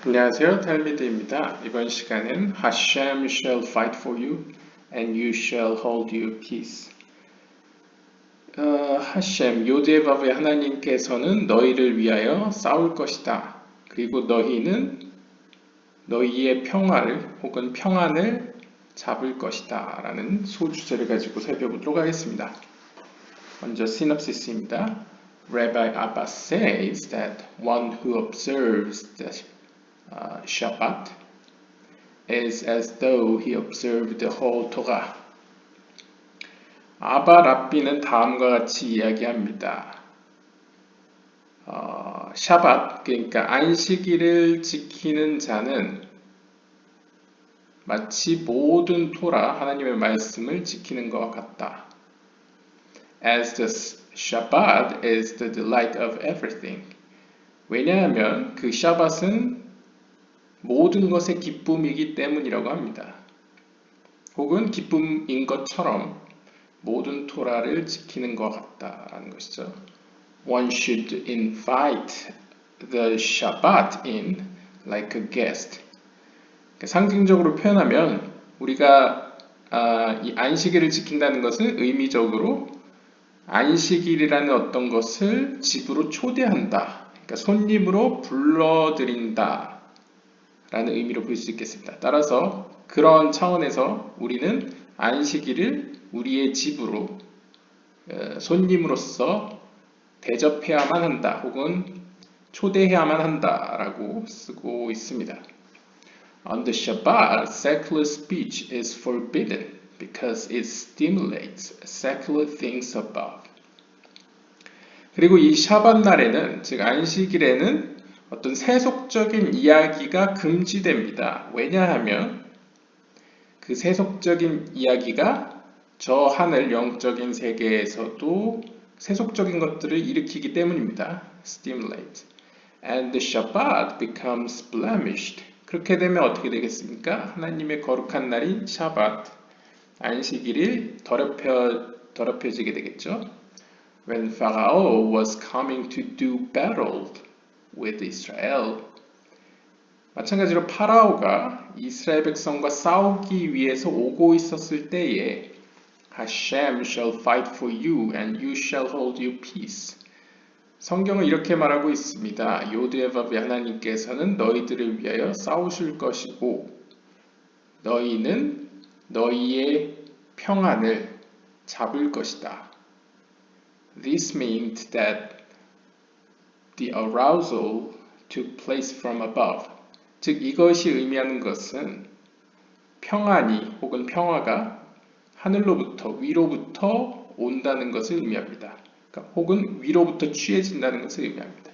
안녕하세요, 탈미드입니다. 이번 시간은 Hashem shall fight for you and you shall hold your peace. 하셈, 요드바브의 하나님께서는 너희를 위하여 싸울 것이다. 그리고 너희는 너희의 평화를 혹은 평안을 잡을 것이다. 라는 소주제를 가지고 살펴보도록 하겠습니다. 먼저 시놉시스입니다. Rabbi Abbas says that one who observes the Shabbat is as though he observed the whole Torah. 아바 랍비는 다음과 같이 이야기합니다. 샤밧, 그러니까 안식일을 지키는 자는 마치 모든 토라, 하나님의 말씀을 지키는 것과 같다. As the Shabbat is the delight of everything. 왜냐하면 그 샤밧은 모든 것의 기쁨이기 때문이라고 합니다. 혹은 기쁨인 것처럼 모든 토라를 지키는 것 같다라는 것이죠. One should invite the Shabbat in like a guest. 상징적으로 표현하면 우리가 이 안식일을 지킨다는 것은 의미적으로 안식일이라는 어떤 것을 집으로 초대한다. 그러니까 손님으로 불러들인다 라는 의미로 볼 수 있겠습니다. 따라서 그런 차원에서 우리는 안식일을 우리의 집으로 손님으로서 대접해야만 한다 혹은 초대해야만 한다라고 쓰고 있습니다. On the Shabbat, secular speech is forbidden because it stimulates secular things above. 그리고 이 샤밧 날에는, 즉 안식일에는 어떤 세속적인 이야기가 금지됩니다. 왜냐하면 그 세속적인 이야기가 저 하늘 영적인 세계에서도 세속적인 것들을 일으키기 때문입니다. Stimulate. And the Shabbat becomes blemished. 그렇게 되면 어떻게 되겠습니까? 하나님의 거룩한 날인 샤밧, 안식일이 더럽혀지게 되겠죠. When Pharaoh was coming to do battle with Israel, 마찬가지로 파라오가 이스라엘 백성과 싸우기 위해서 오고 있었을 때에 Hashem shall fight for you and you shall hold your peace. 성경은 이렇게 말하고 있습니다. 요드바브의 하나님께서는 너희들을 위하여 싸우실 것이고 너희는 너희의 평안을 잡을 것이다. This means that the arousal took place from above. 즉 이것이 의미하는 것은 평안이 혹은 평화가 하늘로부터 위로부터 온다는 것을 의미합니다. 그러니까 혹은 위로부터 취해진다는 것을 의미합니다.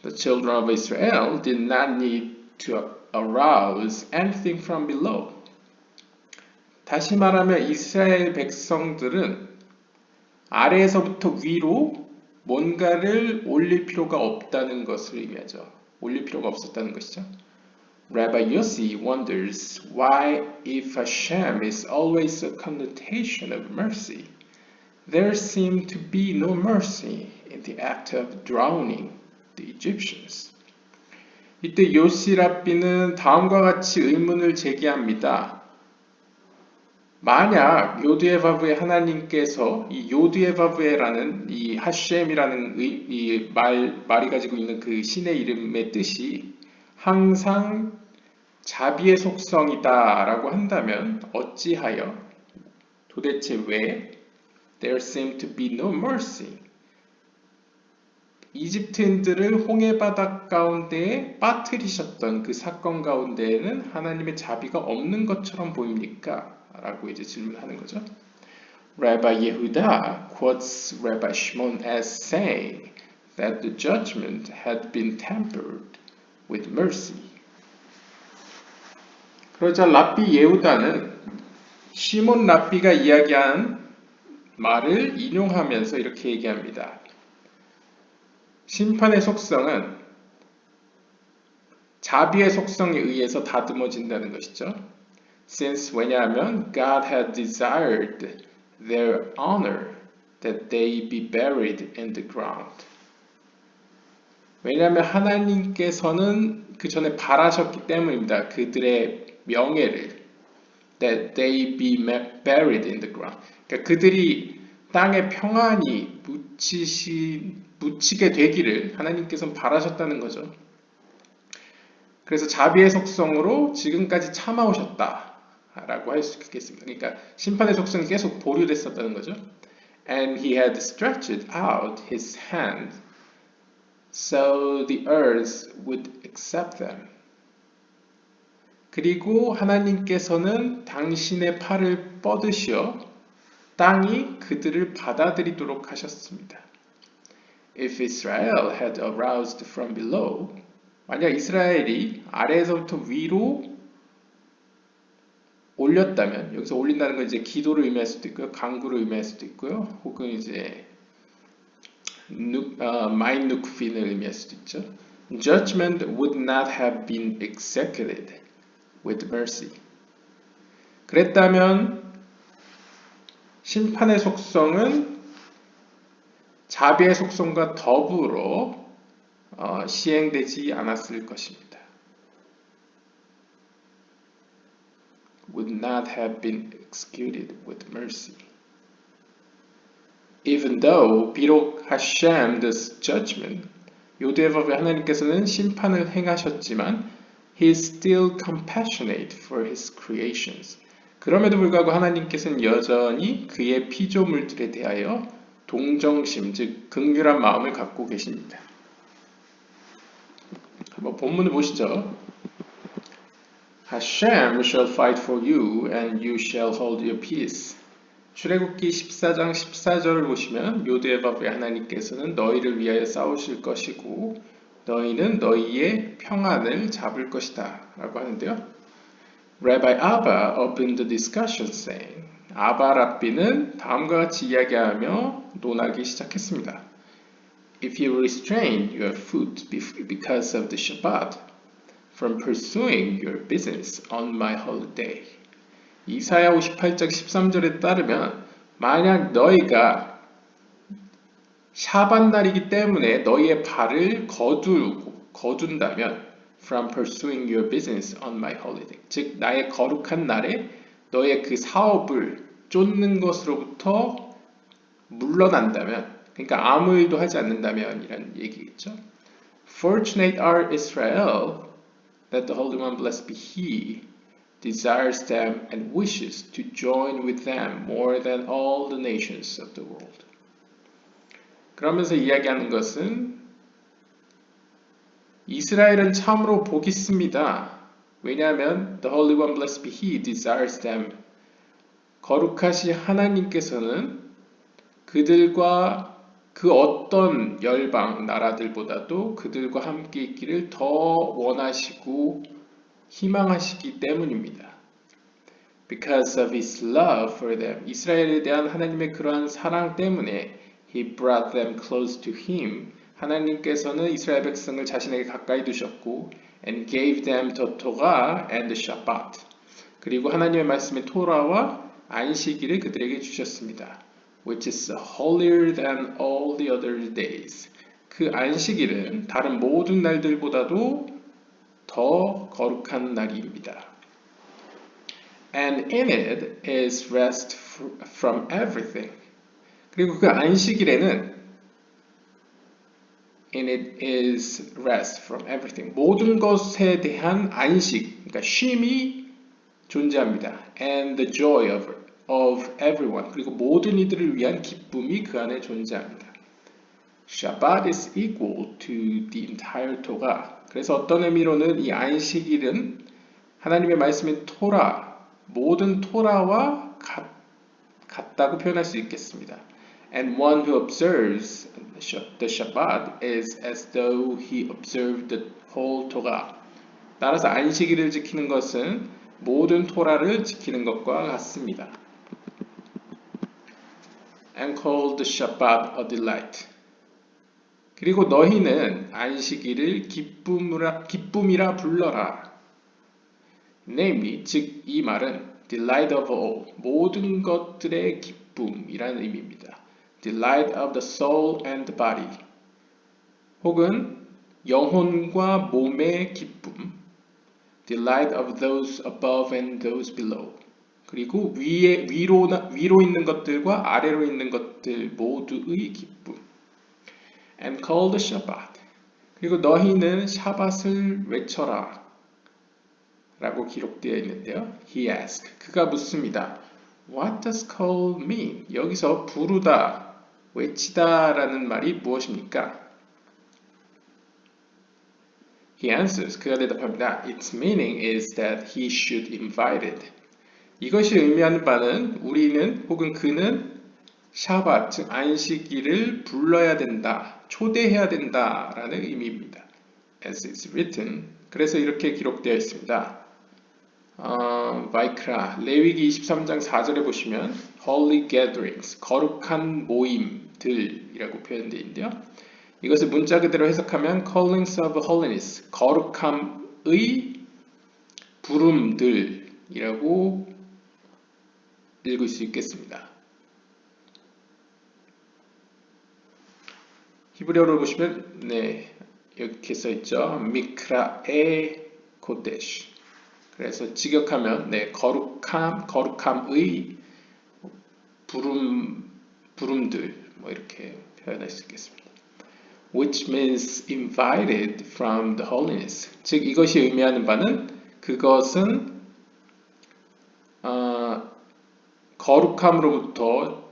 The children of Israel did not need to arouse anything from below. 다시 말하면 이스라엘 백성들은 아래에서부터 위로 뭔가를 올릴 필요가 없다는 것을 의미하죠. 올릴 필요가 없었다는 것이죠. Rabbi Yossi wonders why, if Hashem is always a connotation of mercy, there seemed to be no mercy in the act of drowning the Egyptians. 이때 요시 랍비는 다음과 같이 의문을 제기합니다. 만약 요드바브의 하나님께서 이 요드바브라는 이 하셴이라는 이 말이 가지고 있는 그 신의 이름의 뜻이 항상 자비의 속성이다라고 한다면 어찌하여 도대체 왜 there seemed to be no mercy 이집트인들을 홍해바다 가운데에 빠뜨리셨던 그 사건 가운데에는 하나님의 자비가 없는 것처럼 보입니까? 라고 이제 질문하는 거죠. Rabbi Yehuda quotes Rabbi Shimon as saying that the judgment had been tempered with mercy. 그러자 랍비 예후다는 시몬 랍비가 이야기한 말을 인용하면서 이렇게 얘기합니다. 심판의 속성은 자비의 속성에 의해서 다듬어진다는 것이죠. Since 왜냐하면 God had desired their honor that they be buried in the ground. 왜냐하면 하나님께서는 그 전에 바라셨기 때문입니다. 그들의 명예를 that they be buried in the ground. 그러니까 그들이 땅에 평안히 묻히게 되기를 하나님께서는 바라셨다는 거죠. 그래서 자비의 속성으로 지금까지 참아오셨다라고 할 수 있겠습니다. 그러니까 심판의 속성이 계속 보류됐었다는 거죠. And he had stretched out his hand so the earth would accept them. 그리고 하나님께서는 당신의 팔을 뻗으시어 땅이 그들을 받아들이도록 하셨습니다. If Israel had aroused from below, 만약 이스라엘이 아래에서부터 위로 올렸다면, 여기서 올린다는 건 이제 기도를 의미할 수도 있고요, 강구를 의미할 수도 있고요, 혹은 이제 마인누크핀을 의미할 수도 있죠. Judgment would not have been executed with mercy. 그랬다면 심판의 속성은 자비의 속성과 더불어 시행되지 않았을 것입니다. Would not have been executed with mercy. Even though 비록 Hashem does judgment, 요대법의 하나님께서는 심판을 행하셨지만 He is still compassionate for His creations. 그럼에도 불구하고 하나님께서는 여전히 그의 피조물들에 대하여 동정심, 즉 긍휼한 마음을 갖고 계십니다. 한번 본문을 보시죠. Hashem shall fight for you and you shall hold your peace. 출애굽기 14장 14절을 보시면 요대바브의 하나님께서는 너희를 위하여 싸우실 것이고 너희는 너희의 평안을 잡을 것이다 라고 하는데요. Rabbi Abba opened the discussion saying, 아바 랍비는 다음과 같이 이야기하며 논하기 시작했습니다. If you restrain your foot because of the Shabbat from pursuing your business on my holy day. 이사야 58장 13절에 따르면 만약 너희가 샤밧날이기 때문에 너희의 발을 거둔다면 from pursuing your business on my holiday. 즉 나의 거룩한 날에 너의 그 사업을 쫓는 것으로부터 물러난다면, 그러니까 아무 일도 하지 않는다면 이란 얘기겠죠. Fortunate are Israel, that the Holy One blessed be He, desires them and wishes to join with them more than all the nations of the world. 그러면서 이야기하는 것은 이스라엘은 참으로 복이 있습니다. 왜냐하면 the Holy One blessed be He desires them. 거룩하신 하나님께서는 그들과 그 어떤 열방 나라들보다도 그들과 함께 있기를 더 원하시고 희망하시기 때문입니다. Because of His love for them, 이스라엘에 대한 하나님의 그러한 사랑 때문에 He brought them close to Him. 하나님께서는 이스라엘 백성을 자신에게 가까이 두셨고 and gave them the Torah and the Shabbat. 그리고 하나님의 말씀의 토라와 안식일을 그들에게 주셨습니다. Which is holier than all the other days. 그 안식일은 다른 모든 날들보다도 더 거룩한 날입니다. And in it is rest from everything. 그리고 그 안식일에는 in it is rest from everything. 모든 것에 대한 안식, 그러니까 쉼이 존재합니다. And the joy of everyone. 그리고 모든 이들을 위한 기쁨이 그 안에 존재합니다. Shabbat is equal to the entire Torah. 그래서 어떤 의미로는 이 안식일은 하나님의 말씀인 토라, 모든 토라와 같다고 표현할 수 있겠습니다. And one who observes the Shabbat is as though he observed the whole Torah. 따라서 안식일을 지키는 것은 모든 토라를 지키는 것과 같습니다. And called the Shabbat a delight. 그리고 너희는 안식일을 기쁨이라 불러라. Namely, 즉 이 말은 delight of all, 모든 것들의 기쁨이라는 의미입니다. Delight of the soul and the body. 혹은 영혼과 몸의 기쁨, delight of those above and those below. 그리고 위로 있는 것들과 아래로 있는 것들 모두의 기쁨. And call the Shabbat. 그리고 너희는 샤밧을 외쳐라. 라고 기록되어 있는데요. He asked. 그가 묻습니다. What does call mean? 여기서 부르다, 외치다 라는 말이 무엇입니까? He answers. 그가 대답합니다. Its meaning is that he should invite it. 이것이 의미하는 바는 우리는 혹은 그는 샤밧, 즉 안식일을 불러야 된다, 초대해야 된다라는 의미입니다. As it's written. 그래서 이렇게 기록되어 있습니다. 바이크라, 레위기 23장 4절에 보시면 Holy gatherings, 거룩한 모임들이라고 표현되어 있는데요. 이것을 문자 그대로 해석하면 callings of holiness, 거룩함의 부름들이라고 읽을 수 있겠습니다. 히브리어로 보시면 이렇게 써있죠. 미크라에 코데시. 그래서 직역하면 거룩함의 부름들 이렇게 표현할 수 있겠습니다. Which means invited from the holiness. 즉 이것이 의미하는 바는 그것은 거룩함으로부터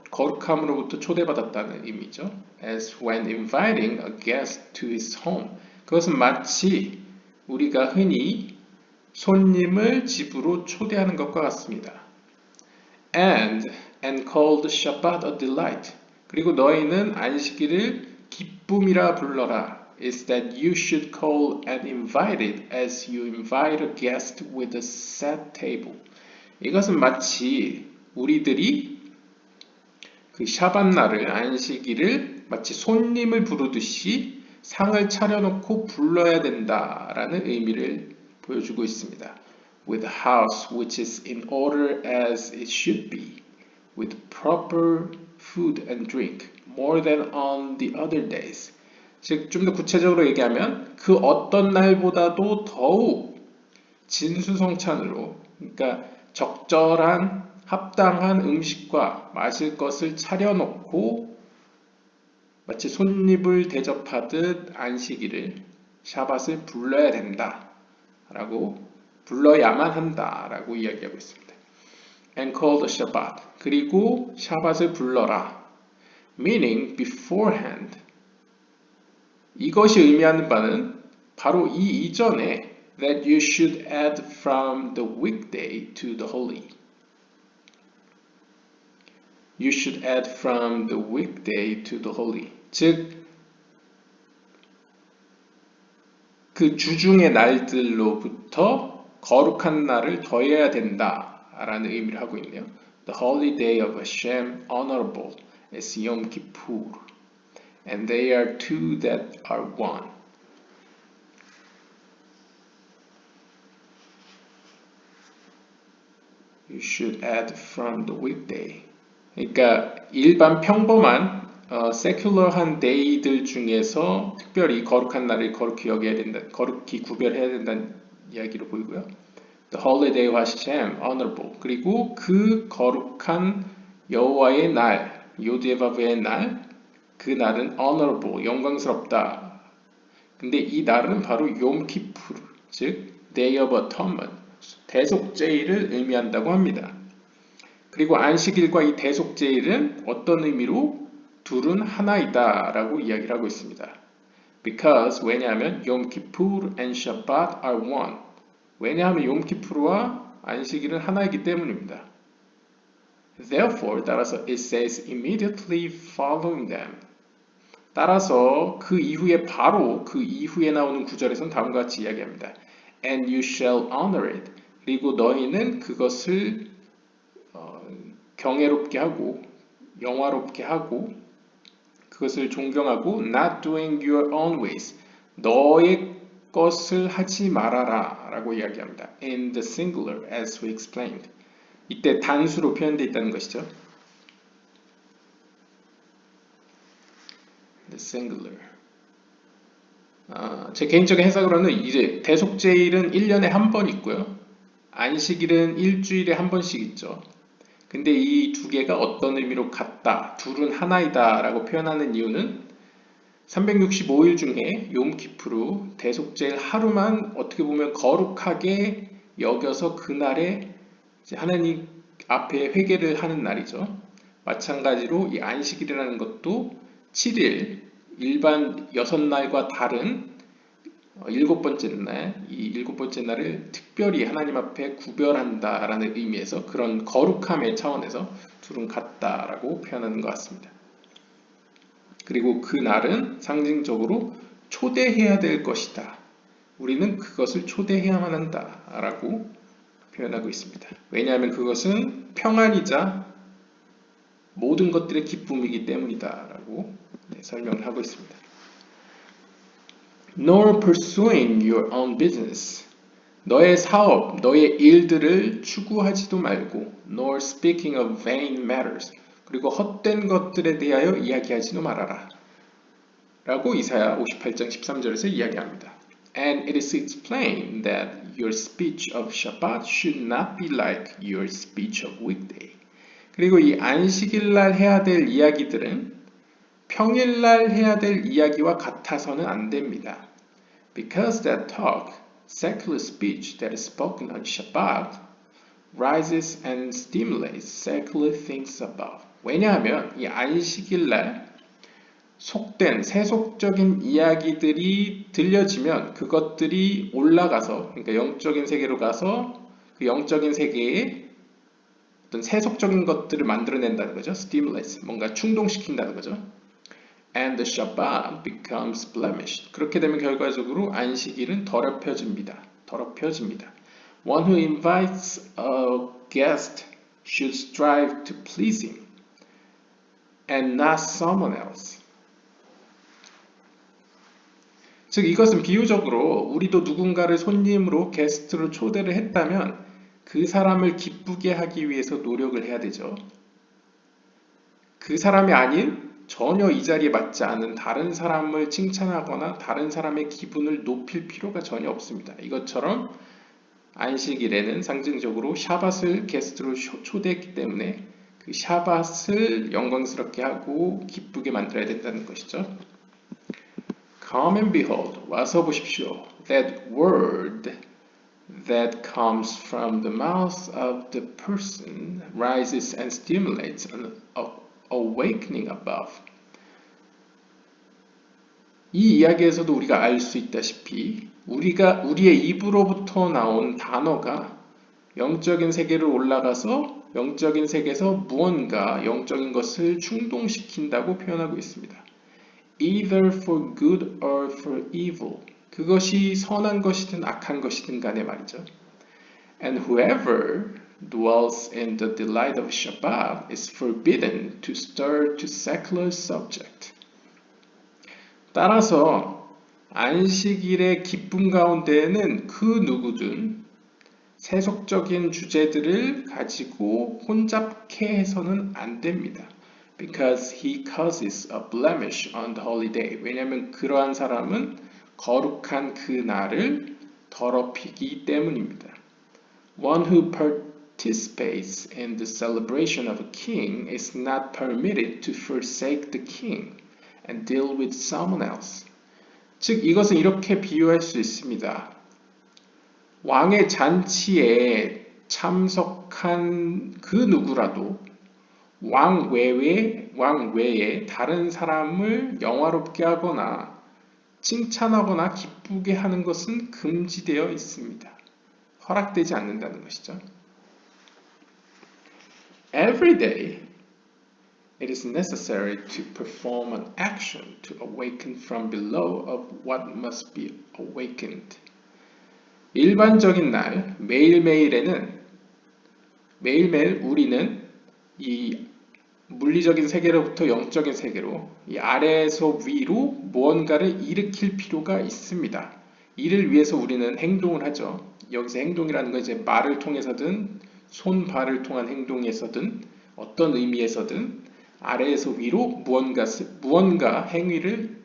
초대받았다는 의미죠. As when inviting a guest to his home. 그것은 마치 우리가 흔히 손님을 집으로 초대하는 것과 같습니다. And called Shabbat a delight. 그리고 너희는 안식일을 기쁨이라 불러라. Is that you should call and invite it as you invite a guest with a set table. 이것은 마치 우리들이 그 샤밧날을 안식일을 마치 손님을 부르듯이 상을 차려놓고 불러야 된다라는 의미를 보여주고 있습니다. With a house which is in order as it should be, with proper food and drink, more than on the other days. 즉, 좀 더 구체적으로 얘기하면 그 어떤 날보다도 더욱 진수성찬으로, 그러니까 적절한 합당한 음식과 마실 것을 차려놓고 마치 손님을 대접하듯 안식일을 샤밧을 불러야 된다 라고 불러야만 한다 라고 이야기하고 있습니다. And call the Shabbat. 그리고 샤밧을 불러라. Meaning beforehand. 이것이 의미하는 바는 바로 이 이전에 that you should add from the weekday to the holy. You should add from the weekday to the holy. 즉, 그 주중의 날들로부터 거룩한 날을 더해야 된다라는 의미를 하고 있네요. The holy day of Hashem, honorable, is Yom Kippur, and they are two that are one. You should add from the weekday. 그러니까 일반 평범한 세큘러한 데이들 중에서 특별히 거룩한 날을 거룩히 여겨야 된다, 거룩히 구별해야 된다는 이야기로 보이고요. The holy day of Hashem, honorable. 그리고 그 거룩한 여호와의 날, 요드바브의 날, 그 날은 honorable, 영광스럽다. 근데 이 날은 바로 욤키푸르, 즉 Day of Atonement, 대속제일을 의미한다고 합니다. 그리고 안식일과 이 대속제일은 어떤 의미로 둘은 하나이다 라고 이야기를 하고 있습니다. Because, 왜냐하면 Yom Kippur and Shabbat are one. 왜냐하면 욤키푸르와 안식일은 하나이기 때문입니다. Therefore, 따라서 it says immediately following them. 따라서 그 이후에 바로 그 이후에 나오는 구절에서는 다음과 같이 이야기합니다. And you shall honor it. 그리고 너희는 그것을 경애롭게 하고 영화롭게 하고 그것을 존경하고 not doing your own ways. 너의 것을 하지 말아라 라고 이야기합니다. In the singular as we explained. 이때 단수로 표현되어 있다는 것이죠. The singular. 제 개인적인 해석으로는 이제 대속죄일은 1년에 한 번 있고요. 안식일은 일주일에 한 번씩 있죠. 근데 이 두 개가 어떤 의미로 같다, 둘은 하나이다 라고 표현하는 이유는 365일 중에 욤키프루 대속죄일 하루만 어떻게 보면 거룩하게 여겨서 그날에 이제 하나님 앞에 회개를 하는 날이죠. 마찬가지로 이 안식일이라는 것도 7일 일반 6날과 다른 일곱 번째 날, 이 일곱 번째 날을 특별히 하나님 앞에 구별한다라는 의미에서 그런 거룩함의 차원에서 둘은 같다라고 표현하는 것 같습니다. 그리고 그 날은 상징적으로 초대해야 될 것이다. 우리는 그것을 초대해야만 한다라고 표현하고 있습니다. 왜냐하면 그것은 평안이자 모든 것들의 기쁨이기 때문이다라고 설명을 하고 있습니다. Nor pursuing your own business. 너의 사업, 너의 일들을 추구하지도 말고 nor speaking of vain matters. 그리고 헛된 것들에 대하여 이야기하지도 말아라. 라고 이사야 58장 13절에서 이야기합니다. And it is explained that your speech of Shabbat should not be like your speech of weekday. 그리고 이 안식일날 해야 될 이야기들은 평일날 해야 될 이야기와 같아서는 안 됩니다. Because that talk, secular speech that is spoken on Shabbat, rises and stimulates secular things above. 왜냐하면 이 안식일날 속된 세속적인 이야기들이 들려지면 그것들이 올라가서 그러니까 영적인 세계로 가서 그 영적인 세계에 어떤 세속적인 것들을 만들어낸다는 거죠. Stimulates, 뭔가 충동시킨다는 거죠. And the Shabbat becomes blemished. 그렇게 되면 결과적으로 안식일은 더럽혀집니다. One who invites a guest should strive to please him and not someone else. 즉 이것은 비유적으로 우리도 누군가를 손님으로 게스트로 초대를 했다면 그 사람을 기쁘게 하기 위해서 노력을 해야 되죠. 그 사람이 아닌 전혀 이 자리에 맞지 않은 다른 사람을 칭찬하거나 다른 사람의 기분을 높일 필요가 전혀 없습니다. 이것처럼 안식일에는 상징적으로 샤밧을 게스트로 초대했기 때문에 그 샤밧을 영광스럽게 하고 기쁘게 만들어야 된다는 것이죠. Come and behold, 와서 보십시오. That word that comes from the mouth of the person rises and stimulates an awakening above. 이 이야기에서도 우리가 알 수 있다시피 우리의 입으로부터 나온 단어가 영적인 세계로 올라가서 영적인 세계에서 무언가 영적인 것을 충동시킨다고 표현하고 있습니다. Either for good or for evil. 그것이 선한 것이든 악한 것이든 간에 말이죠. And whoever dwells in the delight of Shabbat is forbidden to stir to secular subject. 따라서 안식일의 기쁨 가운데에는 그 누구든 세속적인 주제들을 가지고 혼잡케 해서는 안 됩니다. Because he causes a blemish on the holy day. 왜냐하면 그러한 사람은 거룩한 그 날을 더럽히기 때문입니다. One who participates in the celebration of a king is not permitted to forsake the king and deal with someone else. 즉 이것은 이렇게 비유할 수 있습니다. 왕의 잔치에 참석한 그 누구라도 왕 외에 다른 사람을 영화롭게 하거나 칭찬하거나 기쁘게 하는 것은 금지되어 있습니다. 허락되지 않는다는 것이죠. Every day, it is necessary to perform an action to awaken from below of what must be awakened. 일반적인 날, 매일매일 우리는 이 물리적인 세계로부터 영적인 세계로 이 아래에서 위로 무언가를 일으킬 필요가 있습니다. 이를 위해서 우리는 행동을 하죠. 여기서 행동이라는 건 이제 말을 통해서든 손, 발을 통한 행동에서든 어떤 의미에서든 아래에서 위로 무언가 행위를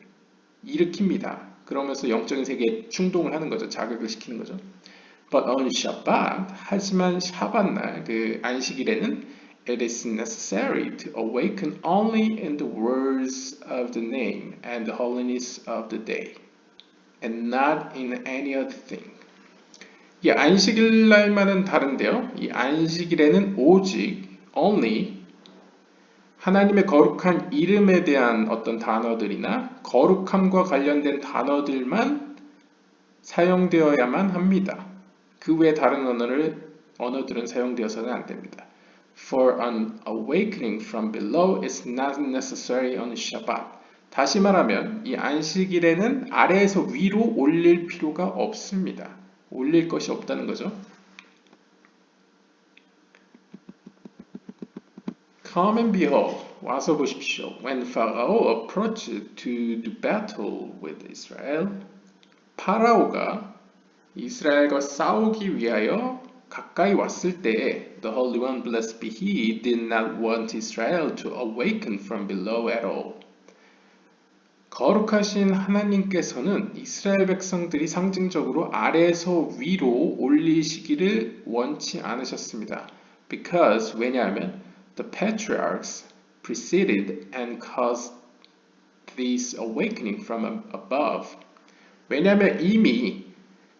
일으킵니다. 그러면서 영적인 세계에 충동을 하는 거죠. 자극을 시키는 거죠. But on Shabbat, 하지만 샤밧날, 그 안식일에는 it is necessary to awaken only in the words of the name and the holiness of the day, and not in any other thing. 이 안식일 날만은 다른데요. 이 안식일에는 오직 only 하나님의 거룩한 이름에 대한 어떤 단어들이나 거룩함과 관련된 단어들만 사용되어야만 합니다. 그 외 다른 언어들은 사용되어서는 안 됩니다. For an awakening from below is not necessary on Shabbat. 다시 말하면 이 안식일에는 아래에서 위로 올릴 필요가 없습니다. 올릴 것이 없다는 거죠. Come and behold, 와서 보십시오. When Pharaoh approached to do battle with Israel, 파라오가 이스라엘과 싸우기 위하여 가까이 왔을 때에 The Holy One, blessed be He, did not want Israel to awaken from below at all. 거룩하신 하나님께서는 이스라엘 백성들이 상징적으로 아래에서 위로 올리시기를 원치 않으셨습니다. Because, 왜냐하면 the patriarchs preceded and caused this awakening from above. 왜냐하면 이미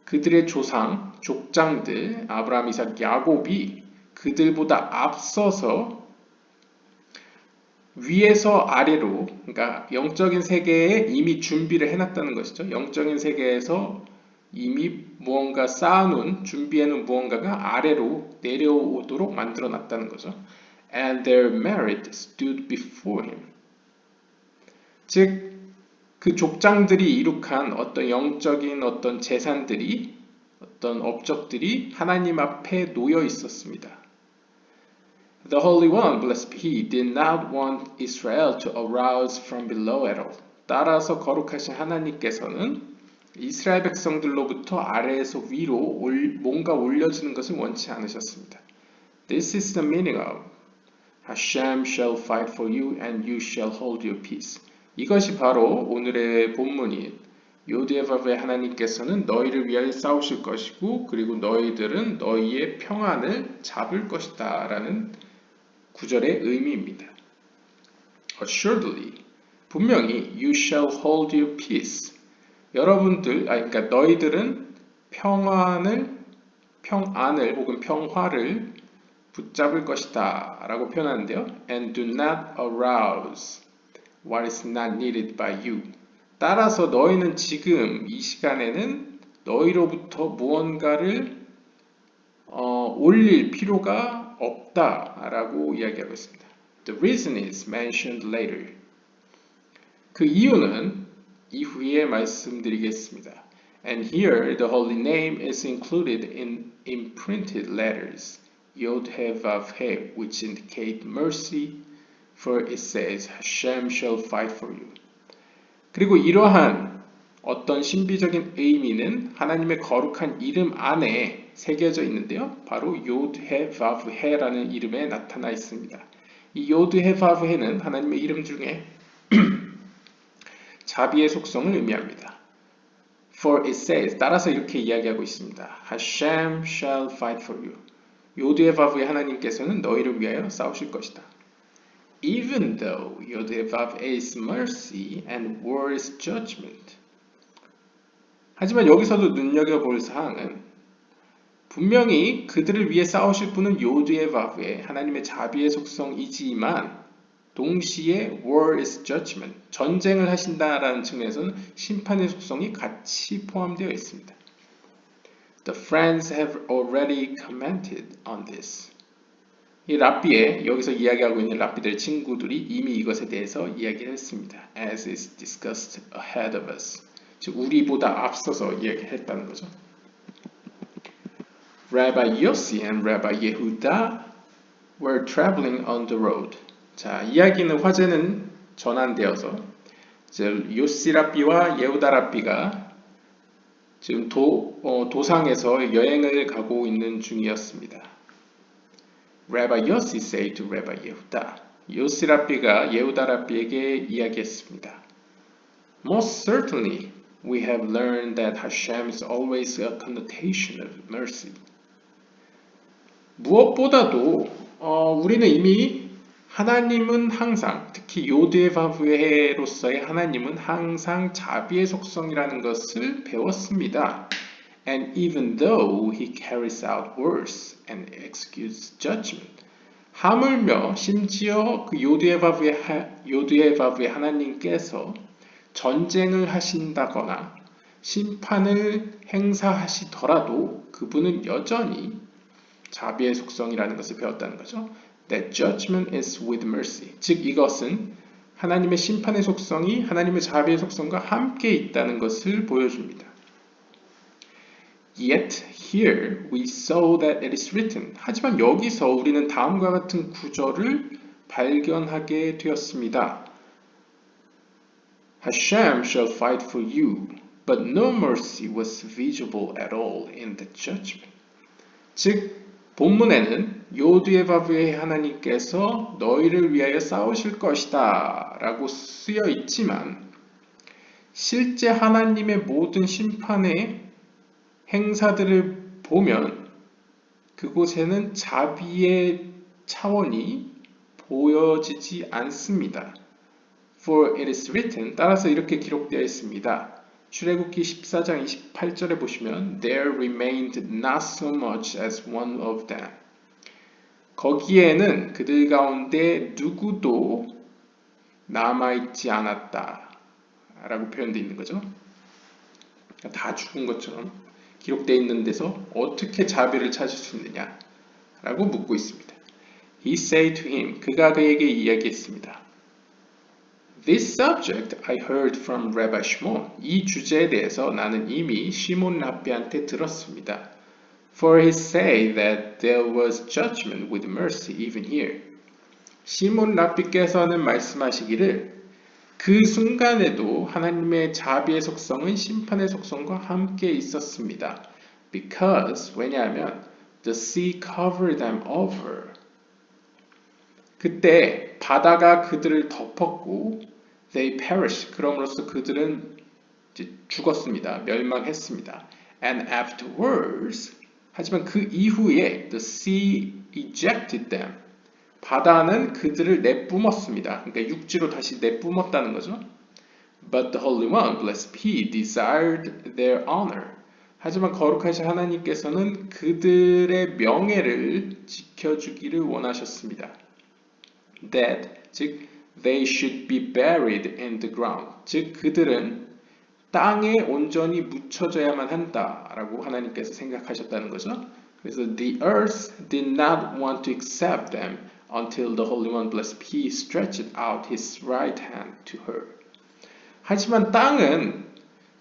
그들의 조상, 족장들, 아브라함, 이삭, 야곱이 그들보다 앞서서 위에서 아래로, 그러니까 영적인 세계에 이미 준비를 해놨다는 것이죠. 영적인 세계에서 이미 무언가 쌓아놓은, 준비해놓은 무언가가 아래로 내려오도록 만들어놨다는 거죠. And their merit stood before him. 즉, 그 족장들이 이룩한 어떤 영적인 어떤 재산들이, 어떤 업적들이 하나님 앞에 놓여 있었습니다. The Holy One, blessed be He, did not want Israel to arouse from below at all. 따라서 거룩하신 하나님께서는 이스라엘 백성들로부터 아래에서 위로 뭔가 올려지는 것을 원치 않으셨습니다. This is the meaning of Hashem shall fight for you and you shall hold your peace. 이것이 바로 오늘의 본문인 요드헤밥의 하나님께서는 너희를 위하여 싸우실 것이고 그리고 너희들은 너희의 평안을 잡을 것이다 라는 구절의 의미입니다. Assuredly, 분명히 you shall hold your peace. 그러니까 너희들은 평안을 혹은 평화를 붙잡을 것이다 라고 표현하는데요. And do not arouse what is not needed by you. 따라서 너희는 지금 이 시간에는 너희로부터 무언가를 올릴 필요가 없다라고 이야기하고 있습니다. The reason is mentioned later. 그 이유는 이후에 말씀드리겠습니다. And here the holy name is included in imprinted letters, Yod He Vav He, which indicate mercy, for it says, Hashem shall fight for you. 그리고 이러한 어떤 신비적인 의미는 하나님의 거룩한 이름 안에 새겨져 있는데요. 바로 요드 해 바브 해라는 이름에 나타나 있습니다. 이 요드 해 바브 해는 하나님의 이름 중에 자비의 속성을 의미합니다. For it says, 따라서 이렇게 이야기하고 있습니다. Hashem shall fight for you. 요드 해 바브의 하나님께서는 너희를 위하여 싸우실 것이다. Even though Yod He Vav He is mercy and war is judgment. 하지만 여기서도 눈여겨볼 사항은 분명히 그들을 위해 싸우실 분은 요드 해 바브의 하나님의 자비의 속성이지만 동시에 war is judgment, 전쟁을 하신다라는 측면에서는 심판의 속성이 같이 포함되어 있습니다. The friends have already commented on this. 이 랍비에 여기서 이야기하고 있는 랍비들의 친구들이 이미 이것에 대해서 이야기를 했습니다. As is discussed ahead of us. 즉 우리보다 앞서서 이야기했다는 거죠. Rabbi Yossi and Rabbi Yehuda were traveling on the road. 자, 이야기는 화제는 전환되어서 요시 랍비와 예후다 랍비가 지금 도상에서 여행을 가고 있는 중이었습니다. Rabbi Yossi said to Rabbi Yehuda. 요시 랍비가 예후다 랍비에게 이야기했습니다. Most certainly, we have learned that Hashem is always a connotation of mercy. 무엇보다도 우리는 이미 하나님은 항상, 특히 요드의 바브헤로서의 하나님은 항상 자비의 속성이라는 것을 배웠습니다. And even though he carries out words and executes judgment, 하물며 심지어 그 요드의 바브의 하나님께서 전쟁을 하신다거나 심판을 행사하시더라도 그분은 여전히 자비의 속성이라는 것을 배웠다는 거죠. That judgment is with mercy. 즉 이것은 하나님의 심판의 속성이 하나님의 자비의 속성과 함께 있다는 것을 보여줍니다. Yet here we saw that it is written. 하지만 여기서 우리는 다음과 같은 구절을 발견하게 되었습니다. Hashem shall fight for you, but no mercy was visible at all in the judgment. 즉 본문에는 요드의 바브의 하나님께서 너희를 위하여 싸우실 것이다 라고 쓰여 있지만 실제 하나님의 모든 심판의 행사들을 보면 그곳에는 자비의 차원이 보여지지 않습니다. For it is written, 따라서 이렇게 기록되어 있습니다. 출애굽기 14장 28절에 보시면 There remained not so much as one of them. 거기에는 그들 가운데 누구도 남아있지 않았다 라고 표현되어 있는 거죠. 다 죽은 것처럼 기록되어 있는 데서 어떻게 자비를 찾을 수 있느냐 라고 묻고 있습니다. He said to him, 그가 그에게 이야기했습니다. This subject I heard from Rabbi Shimon. 이 주제에 대해서 나는 이미 시몬 랍비한테 들었습니다. For he said that there was judgment with mercy even here. 시몬 랍비께서는 말씀하시기를 그 순간에도 하나님의 자비의 속성은 심판의 속성과 함께 있었습니다. Because, 왜냐하면 the sea covered them over. 그때 바다가 그들을 덮었고 they perished. 그럼으로써 그들은 이제 죽었습니다. 멸망했습니다. And afterwards, 하지만 그 이후에 the sea ejected them. 바다는 그들을 내뿜었습니다. 그러니까 육지로 다시 내뿜었다는 거죠. But the Holy One, blessed be, desired their honor. 하지만 거룩하신 하나님께서는 그들의 명예를 지켜주기를 원하셨습니다. That, 즉 they should be buried in the ground. 즉 그들은 땅에 온전히 묻혀져야만 한다라고 하나님께서 생각하셨다는 거죠. 그래서 the earth did not want to accept them until the Holy One, blessed be, stretched out his right hand to her. 하지만 땅은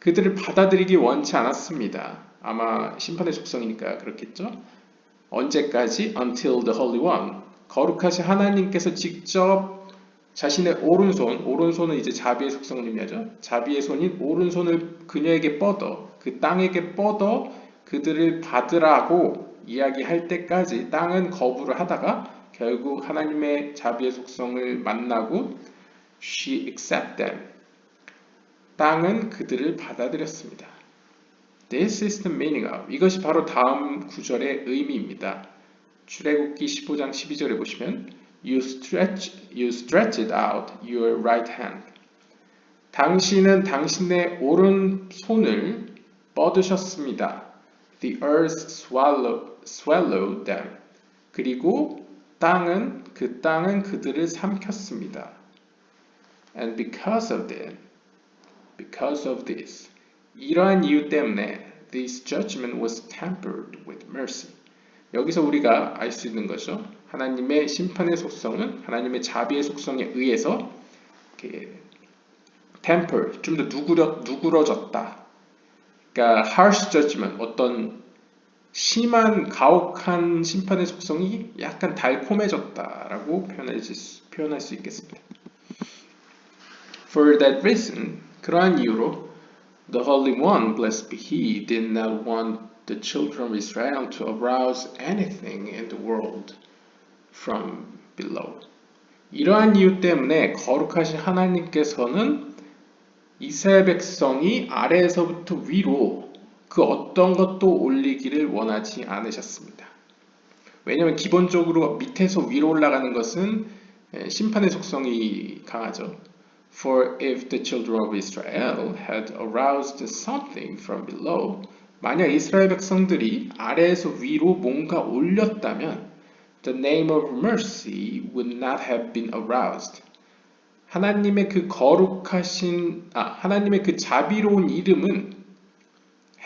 그들을 받아들이기 원치 않았습니다. 아마 심판의 속성이니까 그렇겠죠. 언제까지? Until the Holy One. 거룩하신 하나님께서 직접 자신의 오른손은 이제 자비의 속성을 의미하죠. 자비의 손인 오른손을 그녀에게 뻗어, 그 땅에게 뻗어 그들을 받으라고 이야기할 때까지 땅은 거부를 하다가 결국 하나님의 자비의 속성을 만나고 she accept them. 땅은 그들을 받아들였습니다. This is the meaning of. 이것이 바로 다음 구절의 의미입니다. 출애굽기 15장 12절에 보시면 You stretched out your right hand. 당신은 당신의 오른손을 뻗으셨습니다. The earth swallowed them. 그리고 그 땅은 그들을 삼켰습니다. And because of this, 이러한 이유 때문에 this judgment was tempered with mercy. 여기서 우리가 알 수 있는 것이죠. 하나님의 심판의 속성은 하나님의 자비의 속성에 의해서 temper, 좀 더 누그러졌다. 그러니까 harsh judgment, 어떤 심한 가혹한 심판의 속성이 약간 달콤해졌다라고 표현할 수 있겠습니다. For that reason, 그러한 이유로 the Holy One, blessed be He, did not want the children of Israel to arouse anything in the world from below. 이러한 이유 때문에 거룩하신 하나님께서는 이스라엘 백성이 아래에서부터 위로 그 어떤 것도 올리기를 원하지 않으셨습니다. 왜냐하면 기본적으로 밑에서 위로 올라가는 것은 심판의 속성이 강하죠. For if the children of Israel had aroused something from below, 만약 이스라엘 백성들이 아래에서 위로 뭔가 올렸다면 the name of mercy would not have been aroused. 하나님의 그 하나님의 그 자비로운 이름은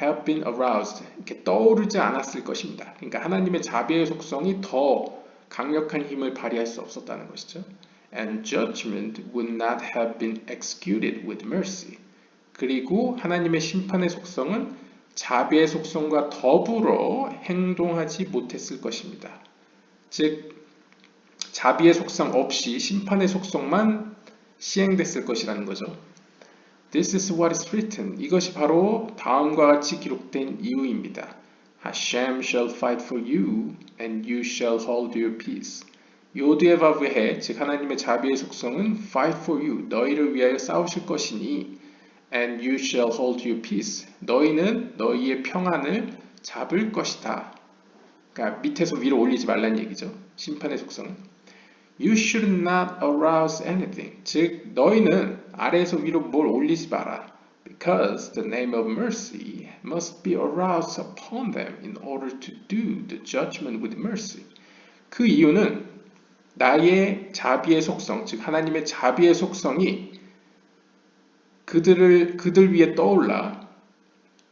have been aroused. 이렇게 떠오르지 않았을 것입니다. 그러니까 하나님의 자비의 속성이 더 강력한 힘을 발휘할 수 없었다는 것이죠. And judgment would not have been executed with mercy. 그리고 하나님의 심판의 속성은 자비의 속성과 더불어 행동하지 못했을 것입니다. 즉, 자비의 속성 없이 심판의 속성만 시행됐을 것이라는 거죠. This is what is written. 이것이 바로 다음과 같이 기록된 이유입니다. Hashem shall fight for you, and you shall hold your peace. 요드의 바브해, 즉 하나님의 자비의 속성은 fight for you, 너희를 위하여 싸우실 것이니, and you shall hold your peace. 너희는 너희의 평안을 잡을 것이다. 그러니까 밑에서 위로 올리지 말란 얘기죠. 심판의 속성은. You should not arouse anything. 즉, 너희는 아래에서 위로 뭘 올리지 마라. Because the name of mercy must be aroused upon them in order to do the judgment with mercy. 그 이유는 나의 자비의 속성, 즉 하나님의 자비의 속성이 그들 위에 떠올라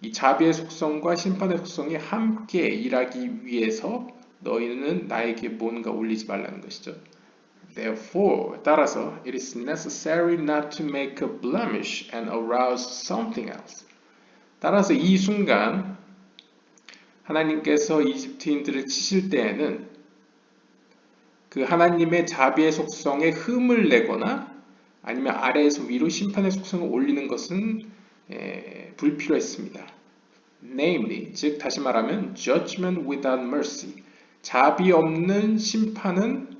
이 자비의 속성과 심판의 속성이 함께 일하기 위해서 너희는 나에게 뭔가 올리지 말라는 것이죠. Therefore, 따라서 it is necessary not to make a blemish and arouse something else. 따라서 이 순간 하나님께서 이집트인들을 치실 때에는 그 하나님의 자비의 속성에 흠을 내거나 아니면 아래에서 위로 심판의 속성을 올리는 것은 불필요했습니다. Namely, 즉 다시 말하면 judgment without mercy. 자비 없는 심판은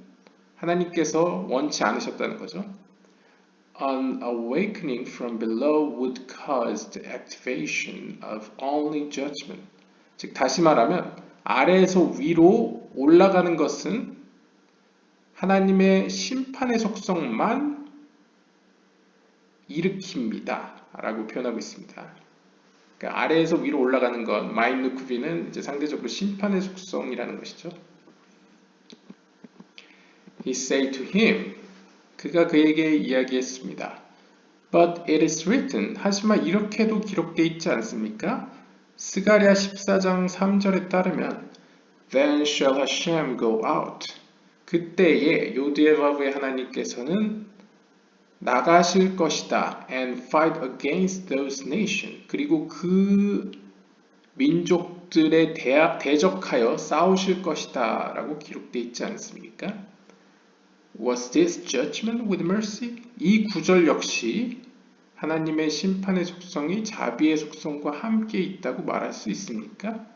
하나님께서 원치 않으셨다는 거죠. An awakening from below would cause the activation of only judgment. 즉 다시 말하면 아래에서 위로 올라가는 것은 하나님의 심판의 속성만 일으킵니다. 라고 표현하고 있습니다. 그러니까 아래에서 위로 올라가는 것, 마임누크비는 이제 상대적으로 심판의 속성이라는 것이죠. He said to him, 그가 그에게 이야기했습니다. But it is written, 하지만 이렇게도 기록되어 있지 않습니까? 스가랴 14장 3절에 따르면 Then shall Hashem go out. 그때에 요드예바브의 하나님께서는 나가실 것이다. And fight against those nations. 그리고 그 민족들에 대적하여 싸우실 것이다. 라고 기록되어 있지 않습니까? Was this judgment with mercy? 이 구절 역시 하나님의 심판의 속성이 자비의 속성과 함께 있다고 말할 수 있습니까?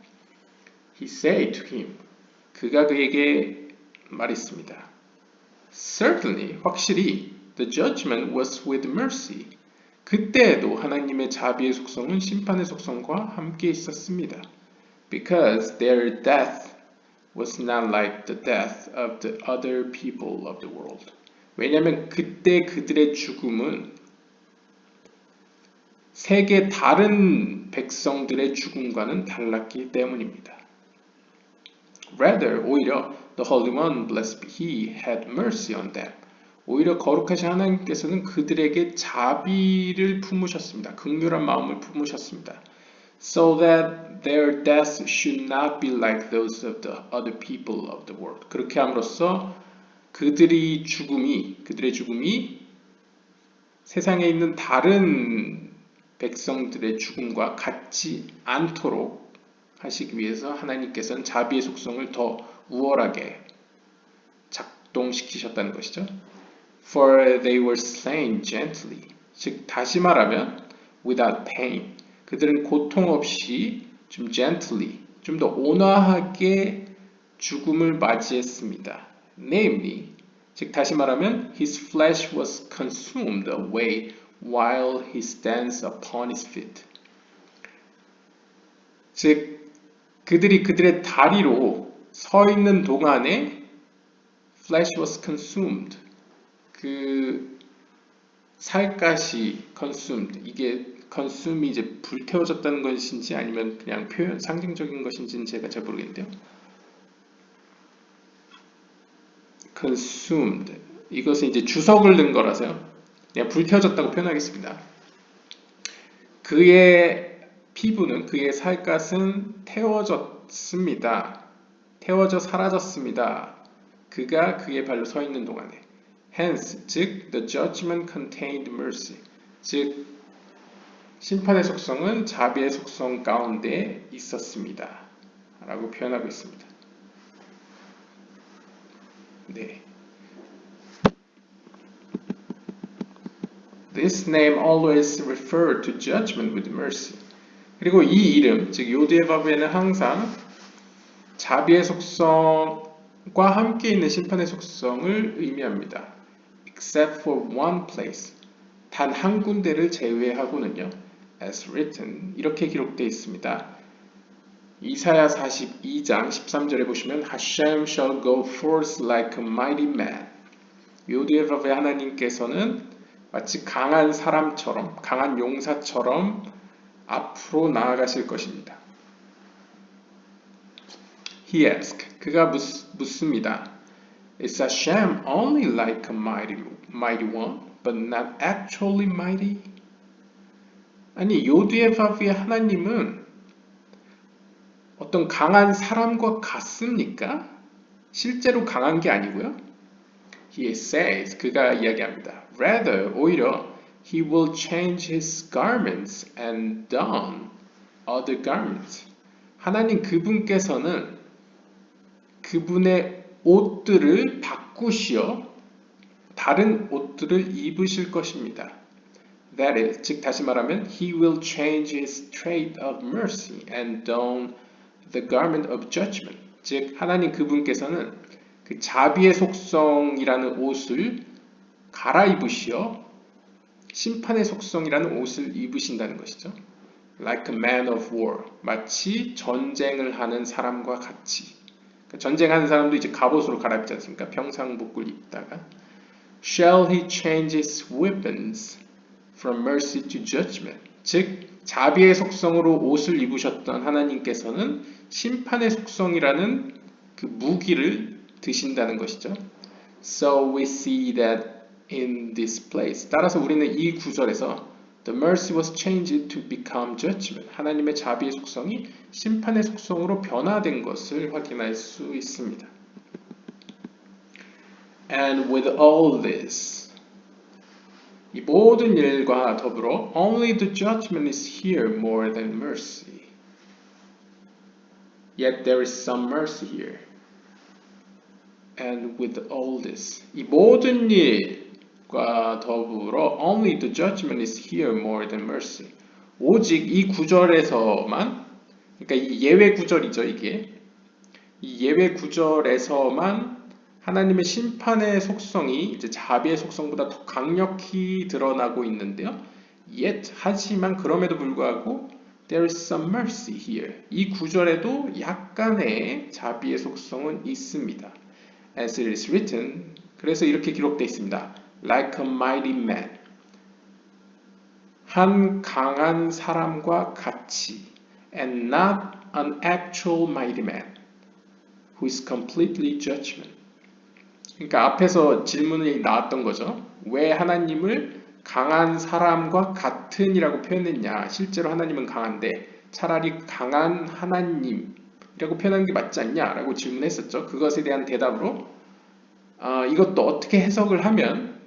He said to him. 그가 그에게 말했습니다. Certainly, 확실히 the judgment was with mercy. 그때에도 하나님의 자비의 속성은 심판의 속성과 함께 있었습니다. Because their death was not like the death of the other people of the world. 왜냐하면 그때 그들의 죽음은 세계 다른 백성들의 죽음과는 달랐기 때문입니다. Rather, 오히려 the Holy One, blessed be He, had mercy on them. 오히려 거룩하신 하나님께서는 그들에게 자비를 품으셨습니다. 긍휼한 마음을 품으셨습니다. So that their deaths should not be like those of the other people of the world. 그렇게 함으로써 그들의 죽음이 세상에 있는 다른 백성들의 죽음과 같지 않도록 하시기 위해서 하나님께서는 자비의 속성을 더 우월하게 작동시키셨다는 것이죠. For they were slain gently. 즉 다시 말하면 without pain. 그들은 고통 없이 좀 gently, 좀 더 온화하게 죽음을 맞이했습니다. Namely, 즉 다시 말하면 his flesh was consumed away while he stands upon his feet. 즉 그들이 그들의 다리로 서 있는 동안에 flesh was consumed. 그 살갗이 consumed. 이게 consume이 이제 불태워졌다는 것인지 아니면 그냥 표현 상징적인 것인지는 제가 잘 모르겠는데요. consumed. 이것은 이제 주석을 든 거라서요. 그냥 불태워졌다고 표현하겠습니다. 그의 피부는 그의 살갗은 태워졌습니다. 태워져 사라졌습니다. 그가 그의 발로 서 있는 동안에. Hence, 즉 the judgment contained mercy. 즉 심판의 속성은 자비의 속성 가운데 있었습니다. 라고 표현하고 있습니다. 네. This name always referred to judgment with mercy. 그리고 이 이름, 즉 요드의 바브에는 항상 자비의 속성과 함께 있는 심판의 속성을 의미합니다. Except for one place. 단 한 군데를 제외하고는요. As written. 이렇게 기록되어 있습니다. 이사야 42장 13절에 보시면 Hashem shall go forth like a mighty man. 요드의 바브의 하나님께서는 마치 강한 사람처럼, 강한 용사처럼 앞으로 나아가실 것입니다. He asked, 그가 묻습니다. Is Hashem only like a mighty one, but not actually mighty? 아니, 요드의 바브의 하나님은 어떤 강한 사람과 같습니까? 실제로 강한 게 아니고요. He says, 그가 이야기합니다. Rather, 오히려 he will change his garments and don other garments. 하나님 그분께서는 그분의 옷들을 바꾸시어 다른 옷들을 입으실 것입니다. That is, 즉 다시 말하면 he will change his trait of mercy and don the garment of judgment. 즉 하나님 그분께서는 그 자비의 속성이라는 옷을 갈아입으시어 심판의 속성이라는 옷을 입으신다는 것이죠. Like a man of war. 마치 전쟁을 하는 사람과 같이. 전쟁하는 사람도 이제 갑옷으로 갈아입지 않습니까? 평상복을 입다가. Shall he change his weapons from mercy to judgment? 즉 자비의 속성으로 옷을 입으셨던 하나님께서는 심판의 속성이라는 그 무기를 드신다는 것이죠. So we see that in this place. 따라서 우리는 이 구절에서 the mercy was changed to become judgment. 하나님의 자비의 속성이 심판의 속성으로 변화된 것을 확인할 수 있습니다. And with all this, 이 모든 일과 더불어 only the judgment is here more than mercy. Yet there is some mercy here. And with all this, 이 모든 일과 더불어 only the judgment is here more than mercy. 오직 이 구절에서만, 그러니까 이 예외 구절이죠, 이게. 이 예외 구절에서만 하나님의 심판의 속성이 이제 자비의 속성보다 더 강력히 드러나고 있는데요. Yet, 하지만 그럼에도 불구하고 there is some mercy here. 이 구절에도 약간의 자비의 속성은 있습니다. As it is written, 그래서 이렇게 기록되어 있습니다. Like a mighty man. 한 강한 사람과 같이. And not an actual mighty man who is completely judgment. 그러니까 앞에서 질문이 나왔던 거죠. 왜 하나님을 강한 사람과 같은이라고 표현했냐. 실제로 하나님은 강한데 차라리 강한 하나님이라고 표현하는 게 맞지 않냐 라고 질문했었죠. 그것에 대한 대답으로 이것도 어떻게 해석을 하면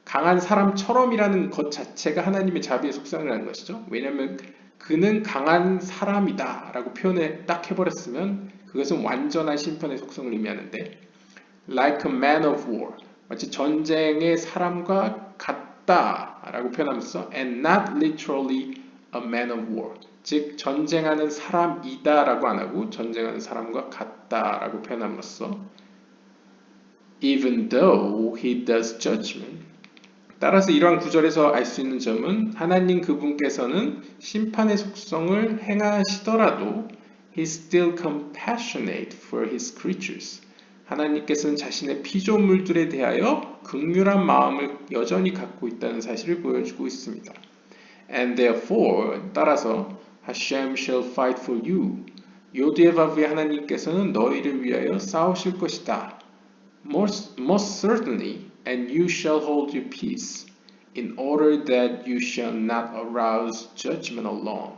강한 사람처럼이라는 것 자체가 하나님의 자비의 속성이라는 것이죠. 왜냐하면 그는 강한 사람이다 라고 표현을 딱 해버렸으면 그것은 완전한 심판의 속성을 의미하는데 like a man of war, 마치 전쟁의 사람과 같다 라고 표현하면서 and not literally a man of war, 즉 전쟁하는 사람이다 라고 안 하고 전쟁하는 사람과 같다 라고 표현함으로써 even though he does judgment, 따라서 이러한 구절에서 알 수 있는 점은 하나님 그분께서는 심판의 속성을 행하시더라도 He's still compassionate for His creatures. 하나님께서는 자신의 피조물들에 대하여 긍휼한 마음을 여전히 갖고 있다는 사실을 보여주고 있습니다. And therefore, 따라서 Hashem shall fight for you. 요두의 바브의 하나님께서는 너희를 위하여 싸우실 것이다. Most certainly, and you shall hold your peace, in order that you shall not arouse judgment alone.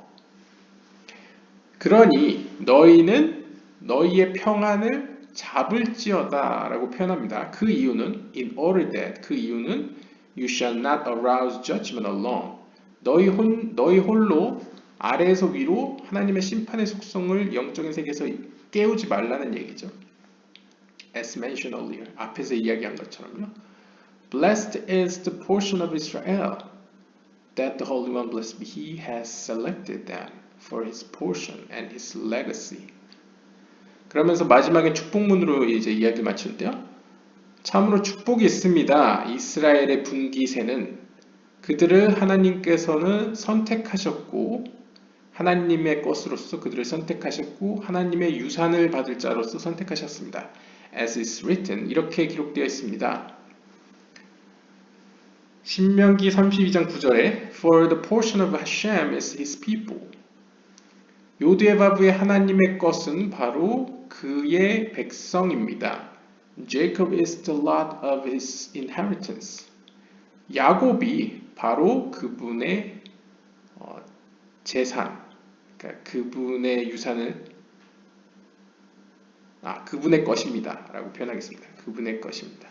그러니 너희는 너희의 평안을 잡을지어다 라고 표현합니다. 그 이유는 in order that, 그 이유는 you shall not arouse judgment alone. 너희 홀로 아래에서 위로 하나님의 심판의 속성을 영적인 세계에서 깨우지 말라는 얘기죠. As mentioned earlier, 앞에서 이야기한 것처럼요. Blessed is the portion of Israel that the Holy One, blessed be He, has selected them for His portion and His legacy. 그러면서 마지막에 축복문으로 이제 이야기를 마치는데요. 참으로 축복이 있습니다. 이스라엘의 분기새는 그들을 하나님께서는 선택하셨고 하나님의 것으로서 그들을 선택하셨고 하나님의 유산을 받을 자로서 선택하셨습니다. As is written, 이렇게 기록되어 있습니다. 신명기 32장 9절에 For the portion of Hashem is His people. 요드에바브의 하나님의 것은 바로 그의 백성입니다. Jacob is the lot of his inheritance. 야곱이 바로 그분의 재산, 그러니까 그분의 유산을 그분의 것입니다 라고 표현하겠습니다. 그분의 것입니다.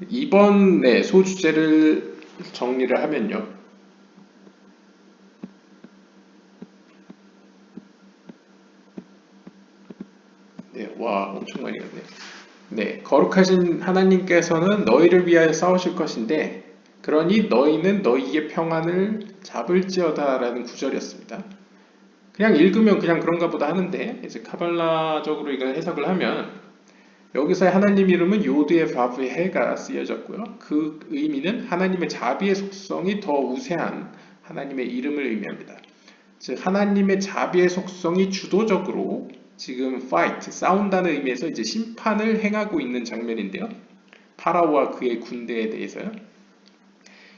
이번 소주제를 정리를 하면요. 와, 엄청 많이 갔네. 거룩하신 하나님께서는 너희를 위하여 싸우실 것인데 그러니 너희는 너희의 평안을 잡을지어다 라는 구절이었습니다. 그냥 읽으면 그냥 그런가 보다 하는데 이제 카발라적으로 이걸 해석을 하면 여기서의 하나님 이름은 요드의 바브의 해가 쓰여졌고요. 그 의미는 하나님의 자비의 속성이 더 우세한 하나님의 이름을 의미합니다. 즉 하나님의 자비의 속성이 주도적으로 지금 fight, 싸운다는 의미에서 이제 심판을 행하고 있는 장면인데요. 파라오와 그의 군대에 대해서요.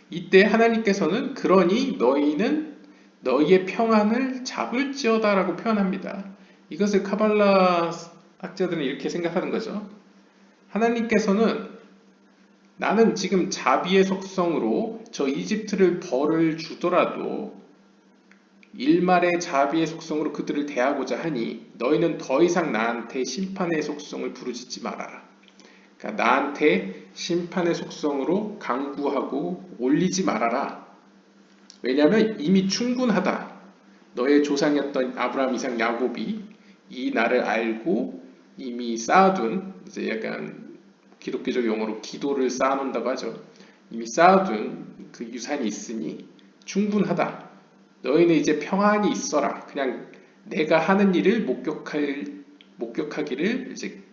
이때 하나님께서는 그러니 너희는 너희의 평안을 잡을지어다 라고 표현합니다. 이것을 카발라 학자들은 이렇게 생각하는 거죠. 하나님께서는 나는 지금 자비의 속성으로 저 이집트를 벌을 주더라도 일말의 자비의 속성으로 그들을 대하고자 하니 너희는 더 이상 나한테 심판의 속성을 부르짖지 말아라. 그러니까 나한테 심판의 속성으로 강구하고 올리지 말아라. 왜냐하면 이미 충분하다. 너의 조상이었던 아브라함, 이삭, 야곱이 이 나를 알고 이미 쌓아둔, 이제 약간 기독교적 용어로 기도를 쌓아놓는다고 하죠. 이미 쌓아둔 그 유산이 있으니 충분하다. 너희는 이제 평안이 있어라. 그냥 내가 하는 일을 목격하기를 이제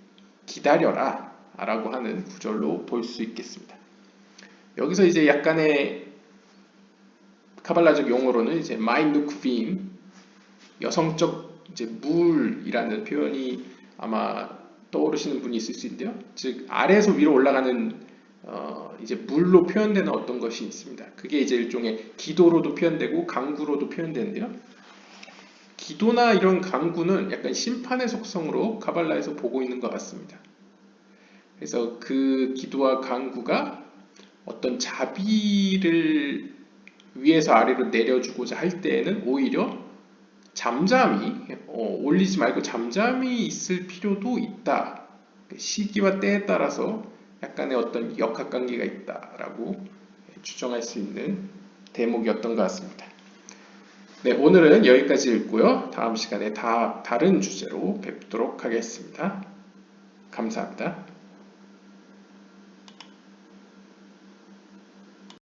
기다려라. 라고 하는 구절로 볼 수 있겠습니다. 여기서 이제 약간의 카발라적 용어로는 이제 마인누크빔, 여성적 이제 물이라는 표현이 아마 떠오르시는 분이 있을 수 있는데요. 즉 아래에서 위로 올라가는 이제 물로 표현되는 어떤 것이 있습니다. 그게 이제 일종의 기도로도 표현되고 강구로도 표현되는데요. 기도나 이런 강구는 약간 심판의 속성으로 카발라에서 보고 있는 것 같습니다. 그래서 그 기도와 강구가 어떤 자비를 위에서 아래로 내려주고자 할 때에는 오히려 잠잠히 올리지 말고 잠잠히 있을 필요도 있다. 시기와 때에 따라서 약간의 어떤 역학관계가 있다라고 추정할 수 있는 대목이었던 것 같습니다. 네, 오늘은 여기까지 읽고요. 다음 시간에 다른 주제로 뵙도록 하겠습니다. 감사합니다.